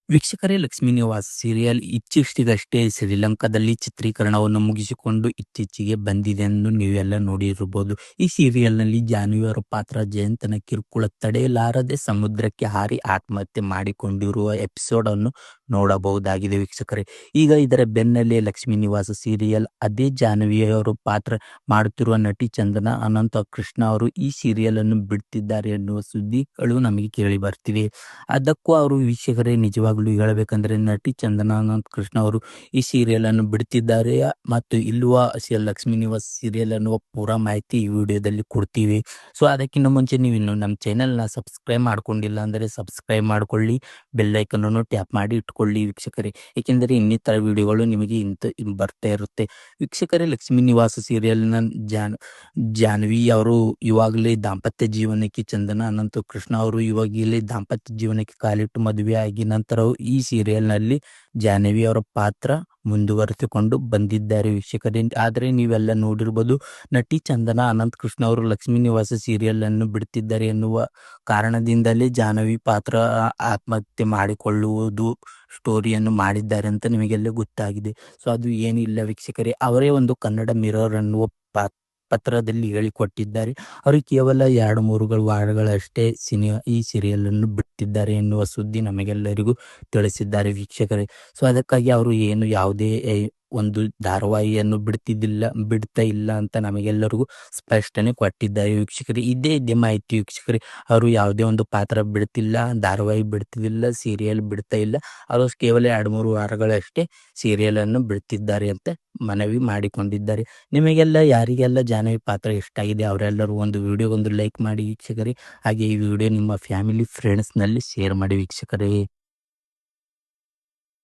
ವೀಕ್ಷಕರೇ, ಲಕ್ಷ್ಮೀ ನಿವಾಸ್ ಸೀರಿಯಲ್ ಇತ್ತೀಚೆಗಷ್ಟೇ ಶ್ರೀಲಂಕಾದಲ್ಲಿ ಚಿತ್ರೀಕರಣವನ್ನು ಮುಗಿಸಿಕೊಂಡು ಇತ್ತೀಚೆಗೆ ಬಂದಿದೆ ಎಂದು ನೀವೆಲ್ಲ ನೋಡಿರಬಹುದು. ಈ ಸೀರಿಯಲ್ನಲ್ಲಿ ಜಾನ್ವಿಯವರ ಪಾತ್ರ ಜಯಂತನ ಕಿರುಕುಳ ತಡೆಯಲಾರದೆ ಸಮುದ್ರಕ್ಕೆ ಹಾರಿ ಆತ್ಮಹತ್ಯೆ ಮಾಡಿಕೊಂಡಿರುವ ಎಪಿಸೋಡ್ ಅನ್ನು ನೋಡಬಹುದಾಗಿದೆ ವೀಕ್ಷಕರೇ. ಈಗ ಇದರ ಬೆನ್ನಲ್ಲೇ ಲಕ್ಷ್ಮೀ ನಿವಾಸ ಸೀರಿಯಲ್ ಅದೇ ಜಾನ್ವಿಯವರು ಪಾತ್ರ ಮಾಡುತ್ತಿರುವ ನಟಿ ಚಂದನ ಅನಂತ ಕೃಷ್ಣ ಅವರು ಈ ಸೀರಿಯಲ್ ಅನ್ನು ಬಿಡ್ತಿದ್ದಾರೆ ಎನ್ನುವ ಸುದ್ದಿಗಳು ನಮಗೆ ಕೇಳಿ ಬರ್ತಿವೆ. ಅದಕ್ಕೂ ಅವರು ವೀಕ್ಷಕರೇ, ನಿಜವಾಗ್ಲೂ ಹೇಳಬೇಕಂದ್ರೆ ನಟಿ ಚಂದನ ಅನಂತ ಕೃಷ್ಣ ಅವರು ಈ ಸೀರಿಯಲ್ ಅನ್ನು ಬಿಡ್ತಿದ್ದಾರೆ ಮತ್ತು ಇಲ್ಲುವ ಲಕ್ಷ್ಮೀ ನಿವಾಸ್ ಸೀರಿಯಲ್ ಅನ್ನುವ ಪೂರಾ ಮಾಹಿತಿ ಈ ವಿಡಿಯೋದಲ್ಲಿ ಕೊಡ್ತೀವಿ. ಸೊ ಅದಕ್ಕಿಂತ ಮುಂಚೆ ನೀವು ಇನ್ನು ನಮ್ಮ ಚಾನೆಲ್ನ ಸಬ್ಸ್ಕ್ರೈಬ್ ಮಾಡ್ಕೊಂಡಿಲ್ಲ ಅಂದರೆ ಸಬ್ಸ್ಕ್ರೈಬ್ ಮಾಡ್ಕೊಳ್ಳಿ, ಬೆಲ್ಲೈಕನ್ ಅನ್ನು ಟ್ಯಾಪ್ ಮಾಡಿ ಇಟ್ಕೊಳ್ಳಿ ವೀಕ್ಷಕರೇ. ಏಕೆಂದರೆ ಇನ್ನಿತರ ವಿಡಿಯೋಗಳು ನಿಮಗೆ ಬರ್ತಾ ಇರುತ್ತೆ ವೀಕ್ಷಕರೇ. ಲಕ್ಷ್ಮೀ ನಿವಾಸ ಸೀರಿಯಲ್ನ ಜಾನ್ವಿ ಅವರು ಇವಾಗಲೇ ದಾಂಪತ್ಯ ಜೀವನಕ್ಕೆ, ಚಂದನ ಅನಂತ ಕೃಷ್ಣ ಅವರು ಇವಾಗಲೇ ದಾಂಪತ್ಯ ಜೀವನಕ್ಕೆ ಕಾಲಿಟ್ಟು ಮದುವೆ ಆಗಿ ನಂತರ ಈ ಸೀರಿಯಲ್ನಲ್ಲಿ ಜಾಹ್ನವಿ ಅವರ ಪಾತ್ರ ಮುಂದುವರೆಸಿಕೊಂಡು ಬಂದಿದ್ದಾರೆ ವೀಕ್ಷಕರೇ. ಆದರೆ ನೀವೆಲ್ಲ ನೋಡಿರ್ಬೋದು, ನಟಿ ಚಂದನ ಅನಂತ ಕೃಷ್ಣ ಅವರು ಲಕ್ಷ್ಮೀ ನಿವಾಸ ಸೀರಿಯಲ್ ಅನ್ನು ಬಿಡ್ತಿದ್ದಾರೆ ಎನ್ನುವ ಕಾರಣದಿಂದಲೇ ಜಾಹ್ನವಿ ಪಾತ್ರ ಆತ್ಮಹತ್ಯೆ ಮಾಡಿಕೊಳ್ಳುವುದು ಸ್ಟೋರಿಯನ್ನು ಮಾಡಿದ್ದಾರೆ ಅಂತ ನಿಮಗೆಲ್ಲ ಗೊತ್ತಾಗಿದೆ. ಸೊ ಅದು ಏನಿಲ್ಲ ವೀಕ್ಷಕರೇ, ಅವರೇ ಒಂದು ಕನ್ನಡ ಮಿರರ್ ಅನ್ನುವ ಪತ್ರದಲ್ಲಿ ಹೇಳಿಕೊಟ್ಟಿದ್ದಾರೆ. ಅವರು ಕೇವಲ 2-3 ವಾರಗಳಷ್ಟೇ ಈ ಸೀರಿಯಲ್ ಅನ್ನು ಬಿಟ್ಟಿದ್ದಾರೆ ಎನ್ನುವ ಸುದ್ದಿ ನಮಗೆಲ್ಲರಿಗೂ ತಿಳಿಸಿದ್ದಾರೆ ವೀಕ್ಷಕರೇ. ಸೊ ಅದಕ್ಕಾಗಿ ಅವರು ಯಾವುದೇ ಒಂದು ಧಾರಾವಾಹಿಯನ್ನು ಬಿಡ್ತಾ ಇಲ್ಲ ಅಂತ ನಮಗೆಲ್ಲರಿಗೂ ಸ್ಪಷ್ಟನೆ ಕೊಟ್ಟಿದ್ದಾರೆ ವೀಕ್ಷಕರೇ. ಇದೇ ಮಾಹಿತಿ ವೀಕ್ಷಕರೇ. ಅವರು ಯಾವುದೇ ಒಂದು ಪಾತ್ರ ಬಿಡ್ತಿಲ್ಲ, ಧಾರಾವಾಹಿ ಬಿಡ್ತಿಲ್ಲ, ಸೀರಿಯಲ್ ಬಿಡ್ತಾ ಇಲ್ಲ. ಅವರು ಕೇವಲ 2-3 ವಾರಗಳಷ್ಟೇ ಸೀರಿಯಲ್ ಅನ್ನು ಬಿಡ್ತಿದ್ದಾರೆ ಅಂತ ಮನವಿ ಮಾಡಿಕೊಂಡಿದ್ದಾರೆ. ನಿಮಗೆಲ್ಲ ಯಾರಿಗೆಲ್ಲ ಜಾಹ್ನವಿ ಪಾತ್ರ ಇಷ್ಟ ಆಗಿದೆ ಅವರೆಲ್ಲರೂ ಒಂದು ವಿಡಿಯೋಗೊಂದು ಲೈಕ್ ಮಾಡಿ ವೀಕ್ಷಕರೇ. ಹಾಗೆ ಈ ವಿಡಿಯೋ ನಿಮ್ಮ ಫ್ಯಾಮಿಲಿ ಫ್ರೆಂಡ್ಸ್ನಲ್ಲಿ ಶೇರ್ ಮಾಡಿ ವೀಕ್ಷಕರೇ.